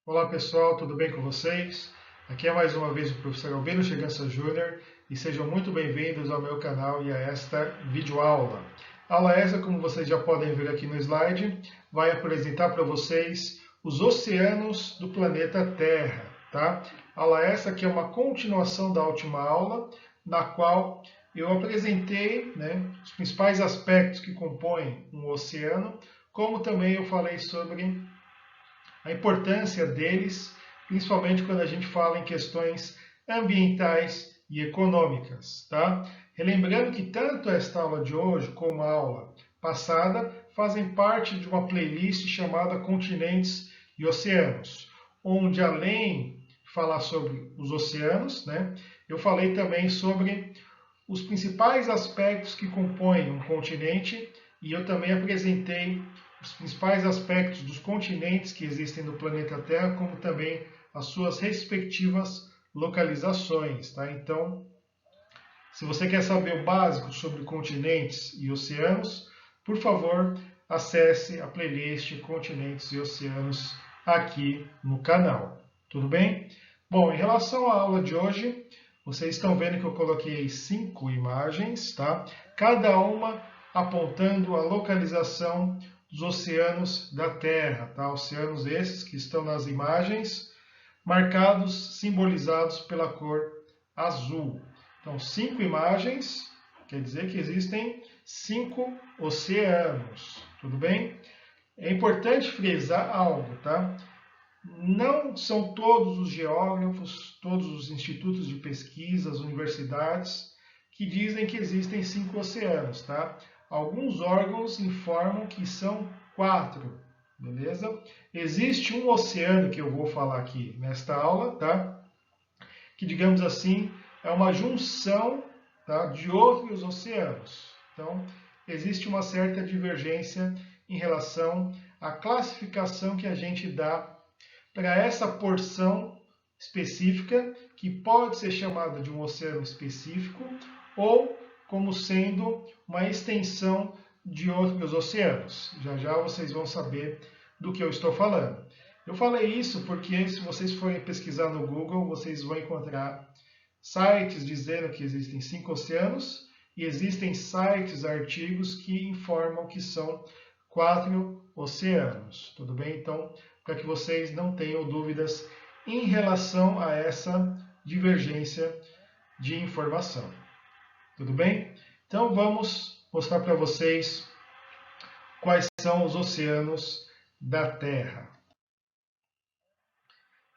Olá pessoal, tudo bem com vocês? Aqui é mais uma vez o professor Albino Chegança Júnior e sejam muito bem-vindos ao meu canal e a esta videoaula. A aula essa, como vocês já podem ver aqui no slide, vai apresentar para vocês os oceanos do planeta Terra, tá? A aula essa que é uma continuação da última aula, na qual eu apresentei, os principais aspectos que compõem um oceano, como também eu falei sobre a importância deles, principalmente quando a gente fala em questões ambientais e econômicas, tá? Relembrando que tanto esta aula de hoje como a aula passada fazem parte de uma playlist chamada Continentes e Oceanos, onde além de falar sobre os oceanos, eu falei também sobre os principais aspectos que compõem um continente e eu também apresentei os principais aspectos dos continentes que existem no planeta Terra, como também as suas respectivas localizações, tá? Então, se você quer saber o básico sobre continentes e oceanos, por favor, acesse a playlist Continentes e Oceanos aqui no canal. Tudo bem? Bom, em relação à aula de hoje, vocês estão vendo que eu coloquei 5 imagens, tá? Cada uma apontando a localização dos oceanos da Terra, tá? Oceanos esses que estão nas imagens, marcados, simbolizados pela cor azul. Então, 5 imagens, quer dizer que existem 5 oceanos, tudo bem? É importante frisar algo, tá? Não são todos os geógrafos, todos os institutos de pesquisa, as universidades, que dizem que existem 5 oceanos, tá? Alguns órgãos informam que são 4, beleza? Existe um oceano que eu vou falar aqui nesta aula, tá? Que, digamos assim, é uma junção, tá, de outros oceanos. Então, existe uma certa divergência em relação à classificação que a gente dá para essa porção específica, que pode ser chamada de um oceano específico, ou como sendo uma extensão de outros oceanos. Já já vocês vão saber do que eu estou falando. Eu falei isso porque se vocês forem pesquisar no Google, vocês vão encontrar sites dizendo que existem 5 oceanos e existem sites, artigos que informam que são 4 oceanos. Tudo bem? Então, para que vocês não tenham dúvidas em relação a essa divergência de informação. Tudo bem? Então vamos mostrar para vocês quais são os oceanos da Terra.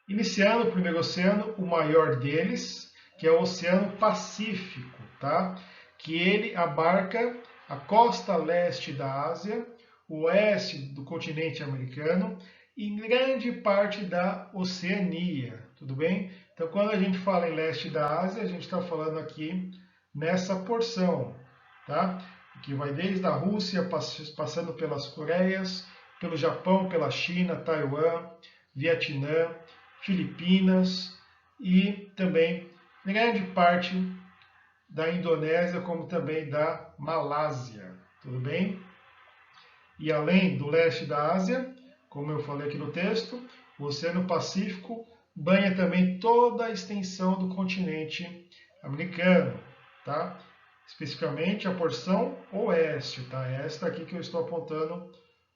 Iniciando o primeiro oceano, o maior deles, que é o Oceano Pacífico, tá? Que ele abarca a costa leste da Ásia, o oeste do continente americano e grande parte da Oceania, tudo bem? Então, quando a gente fala em leste da Ásia, a gente está falando aqui nessa porção, tá? Que vai desde a Rússia, passando pelas Coreias, pelo Japão, pela China, Taiwan, Vietnã, Filipinas e também grande parte da Indonésia, como também da Malásia, tudo bem? E além do leste da Ásia, como eu falei aqui no texto, o Oceano Pacífico banha também toda a extensão do continente americano, tá? Especificamente a porção oeste, tá? Esta aqui que eu estou apontando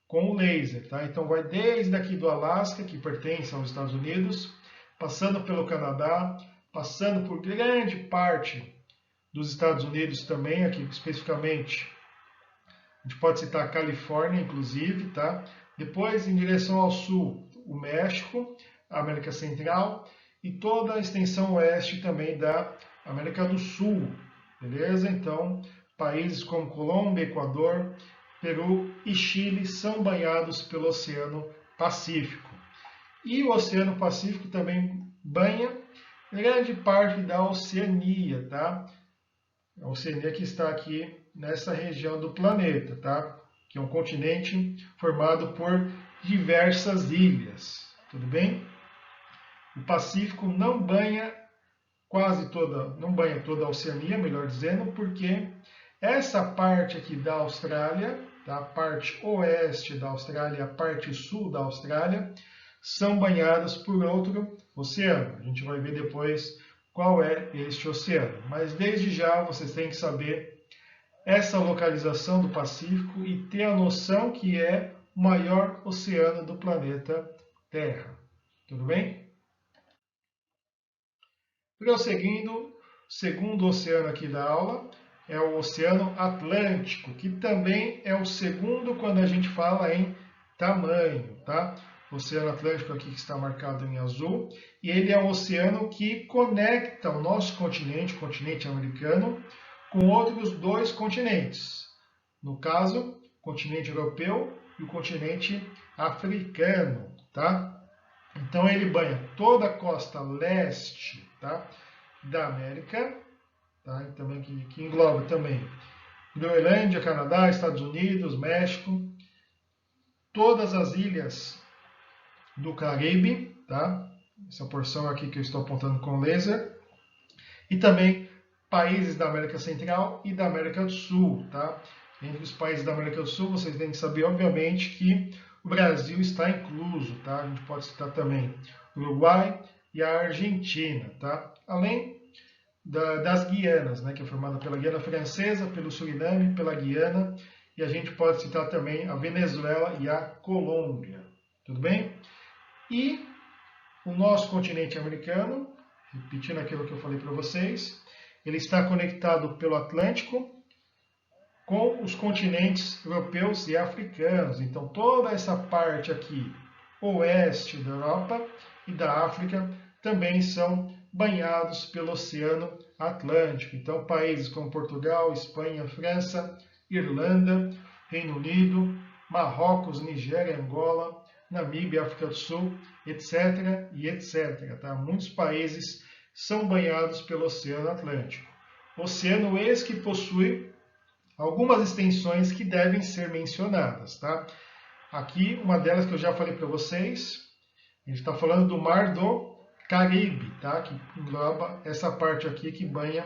com o laser, tá? Então vai desde aqui do Alasca, que pertence aos Estados Unidos, passando pelo Canadá, passando por grande parte dos Estados Unidos também, aqui especificamente a gente pode citar a Califórnia, inclusive, tá? Depois, em direção ao sul, o México, a América Central e toda a extensão oeste também da América do Sul, beleza? Então, países como Colômbia, Equador, Peru e Chile são banhados pelo Oceano Pacífico. E o Oceano Pacífico também banha grande parte da Oceania, tá? A Oceania que está aqui nessa região do planeta, tá? Que é um continente formado por diversas ilhas, tudo bem? O Pacífico não banha não banha toda a Oceania, melhor dizendo, porque essa parte aqui da Austrália, tá? A parte oeste da Austrália, a parte sul da Austrália, são banhadas por outro oceano. A gente vai ver depois qual é este oceano. Mas desde já vocês têm que saber essa localização do Pacífico e ter a noção que é o maior oceano do planeta Terra. Tudo bem? Prosseguindo, o segundo oceano aqui da aula é o Oceano Atlântico, que também é o segundo quando a gente fala em tamanho, tá? O Oceano Atlântico aqui que está marcado em azul, e ele é um oceano que conecta o nosso continente, o continente americano, com outros dois continentes. No caso, o continente europeu e o continente africano, tá? Então ele banha toda a costa leste, tá, da América, tá, e também que engloba também Groenlândia, Canadá, Estados Unidos, México, todas as ilhas do Caribe, tá? Essa porção aqui que eu estou apontando com laser, e também países da América Central e da América do Sul, tá? Entre os países da América do Sul, vocês têm que saber, obviamente, que o Brasil está incluso, tá? A gente pode citar também o Uruguai e a Argentina, tá? Além das Guianas, né? Que é formada pela Guiana Francesa, pelo Suriname, pela Guiana, e a gente pode citar também a Venezuela e a Colômbia, tudo bem? E o nosso continente americano, repetindo aquilo que eu falei para vocês, ele está conectado pelo Atlântico com os continentes europeus e africanos. Então, toda essa parte aqui, oeste da Europa e da África, também são banhados pelo Oceano Atlântico. Então, países como Portugal, Espanha, França, Irlanda, Reino Unido, Marrocos, Nigéria, Angola, Namíbia, África do Sul, etc. e etc. Tá? Muitos países são banhados pelo Oceano Atlântico. Oceano esse que possui algumas extensões que devem ser mencionadas, tá? Aqui, uma delas que eu já falei para vocês, a gente está falando do Mar do Caribe, tá? Que engloba essa parte aqui que banha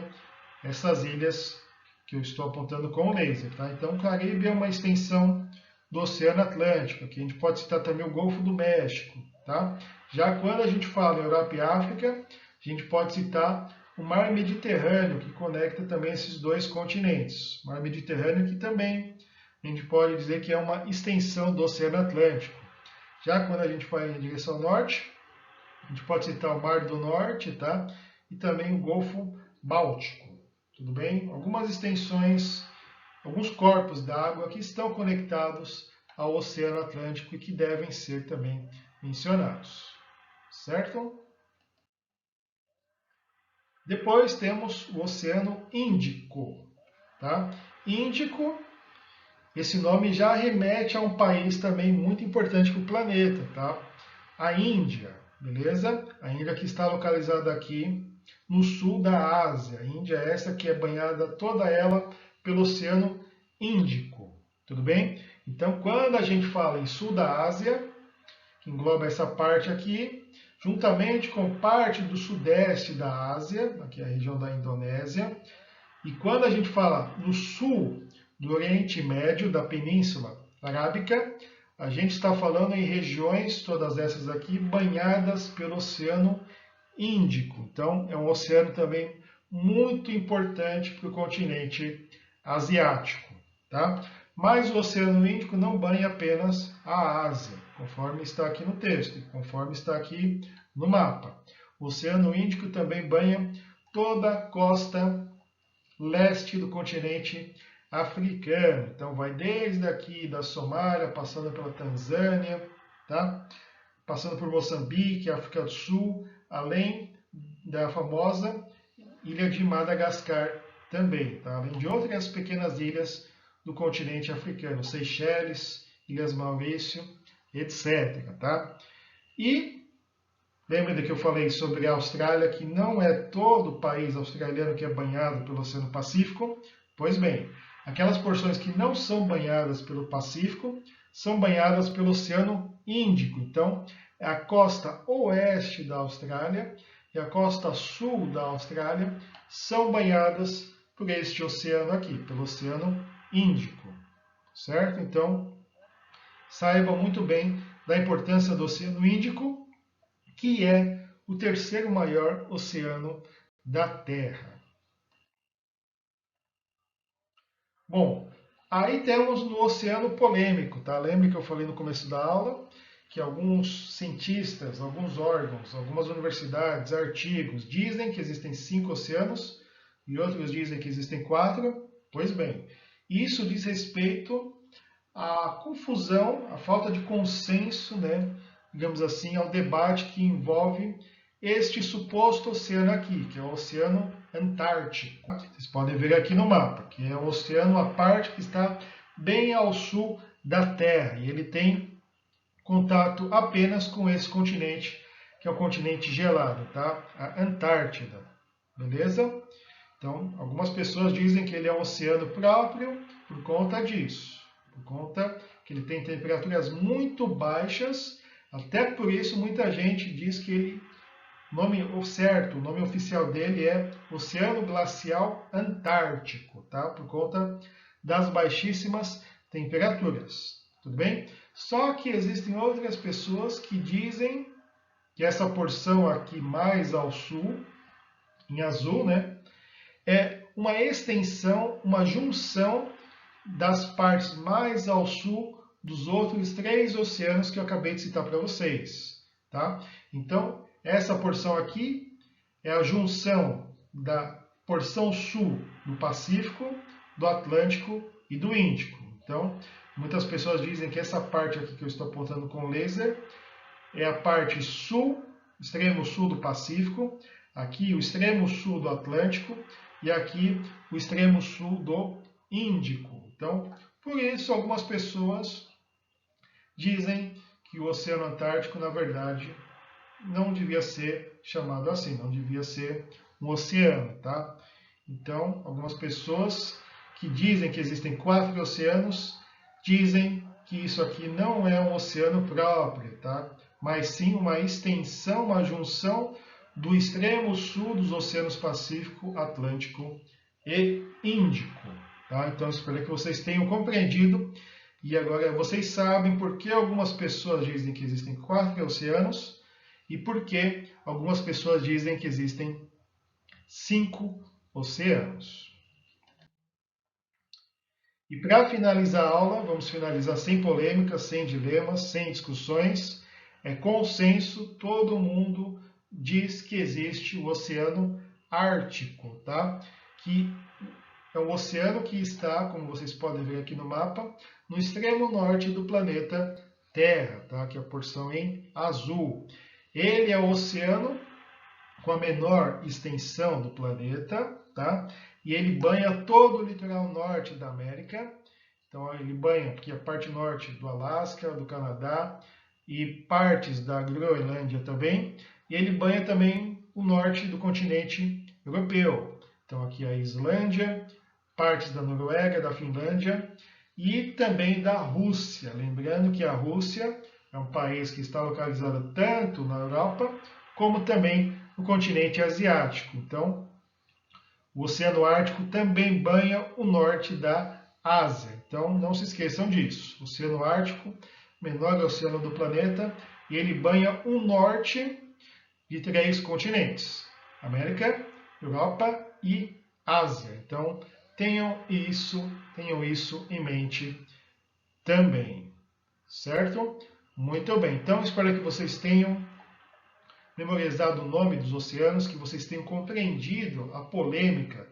essas ilhas que eu estou apontando com o laser, tá? Então, o Caribe é uma extensão do Oceano Atlântico. Aqui a gente pode citar também o Golfo do México, tá? Já quando a gente fala em Europa e África, a gente pode citar o Mar Mediterrâneo, que conecta também esses dois continentes. O Mar Mediterrâneo que também a gente pode dizer que é uma extensão do Oceano Atlântico. Já quando a gente vai em direção norte, a gente pode citar o Mar do Norte, tá? E também o Golfo Báltico, tudo bem? Algumas extensões, alguns corpos d'água que estão conectados ao Oceano Atlântico e que devem ser também mencionados, certo? Depois temos o Oceano Índico, tá? Índico, esse nome já remete a um país também muito importante para o planeta, tá? A Índia, beleza? A Índia que está localizada aqui no sul da Ásia. A Índia é essa que é banhada toda ela pelo Oceano Índico, tudo bem? Então, quando a gente fala em sul da Ásia, que engloba essa parte aqui, juntamente com parte do sudeste da Ásia, aqui é a região da Indonésia, e quando a gente fala no sul do Oriente Médio, da Península Arábica, a gente está falando em regiões, todas essas aqui, banhadas pelo Oceano Índico. Então, é um oceano também muito importante para o continente asiático, tá? Mas o Oceano Índico não banha apenas a Ásia, conforme está aqui no texto, conforme está aqui no mapa. O Oceano Índico também banha toda a costa leste do continente africano. Então vai desde aqui da Somália, passando pela Tanzânia, tá? Passando por Moçambique, África do Sul, além da famosa ilha de Madagascar também, tá? Além de outras pequenas ilhas do continente africano, Seychelles, Ilhas Maurício, etc. Tá? E lembra que eu falei sobre a Austrália, que não é todo o país australiano que é banhado pelo Oceano Pacífico? Pois bem, aquelas porções que não são banhadas pelo Pacífico são banhadas pelo Oceano Índico. Então, a costa oeste da Austrália e a costa sul da Austrália são banhadas por este oceano aqui, pelo Oceano Índico, certo? Então, saiba muito bem da importância do Oceano Índico, que é o terceiro maior oceano da Terra. Bom, aí temos no oceano polêmico, tá? Lembre que eu falei no começo da aula que alguns cientistas, alguns órgãos, algumas universidades, artigos dizem que existem 5 oceanos e outros dizem que existem 4. Pois bem, isso diz respeito à confusão, à falta de consenso, né? Digamos assim, ao debate que envolve este suposto oceano aqui, que é o Oceano Antártico. Vocês podem ver aqui no mapa, que é o oceano, a parte que está bem ao sul da Terra, e ele tem contato apenas com esse continente, que é o continente gelado, tá? A Antártida, beleza? Então, algumas pessoas dizem que ele é um oceano próprio por conta disso, por conta que ele tem temperaturas muito baixas, até por isso muita gente diz que ele, o nome oficial dele é Oceano Glacial Antártico, tá? Por conta das baixíssimas temperaturas, tudo bem? Só que existem outras pessoas que dizem que essa porção aqui mais ao sul, em azul, né, é uma extensão, uma junção das partes mais ao sul dos outros 3 oceanos que eu acabei de citar para vocês, tá? Então, essa porção aqui é a junção da porção sul do Pacífico, do Atlântico e do Índico. Então, muitas pessoas dizem que essa parte aqui que eu estou apontando com laser é a parte sul, extremo sul do Pacífico, aqui o extremo sul do Atlântico e aqui o extremo sul do Índico. Então, por isso, algumas pessoas dizem que o Oceano Antártico, na verdade, não devia ser chamado assim, não devia ser um oceano, tá? Então, algumas pessoas que dizem que existem 4 oceanos, dizem que isso aqui não é um oceano próprio, tá? Mas sim uma extensão, uma junção do extremo sul dos oceanos Pacífico, Atlântico e Índico, tá? Então, espero que vocês tenham compreendido. E agora vocês sabem por que algumas pessoas dizem que existem 4 oceanos e por que algumas pessoas dizem que existem 5 oceanos. E para finalizar a aula, vamos finalizar sem polêmicas, sem dilemas, sem discussões. É consenso, todo mundo diz que existe o Oceano Ártico, tá? Que é um oceano que está, como vocês podem ver aqui no mapa, no extremo norte do planeta Terra, tá? Que é a porção em azul. Ele é o oceano com a menor extensão do planeta, tá? E ele banha todo o litoral norte da América. Então ele banha aqui a parte norte do Alasca, do Canadá e partes da Groenlândia também. E ele banha também o norte do continente europeu. Então aqui a Islândia, partes da Noruega, da Finlândia e também da Rússia. Lembrando que a Rússia é um país que está localizado tanto na Europa como também no continente asiático. Então, o Oceano Ártico também banha o norte da Ásia. Então, não se esqueçam disso. O Oceano Ártico, menor oceano do planeta, e ele banha o norte de 3 continentes: América, Europa e Ásia. Então, tenham isso em mente também, certo? Muito bem. Então, espero que vocês tenham memorizado o nome dos oceanos, que vocês tenham compreendido a polêmica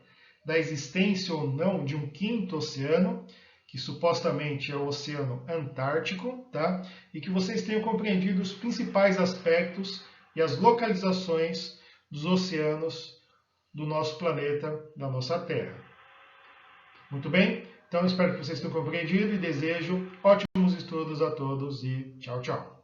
da existência ou não de um 5º oceano, que supostamente é o Oceano Antártico, tá? E que vocês tenham compreendido os principais aspectos e as localizações dos oceanos do nosso planeta, da nossa Terra. Muito bem? Então, espero que vocês tenham compreendido e desejo ótimos estudos a todos e tchau, tchau.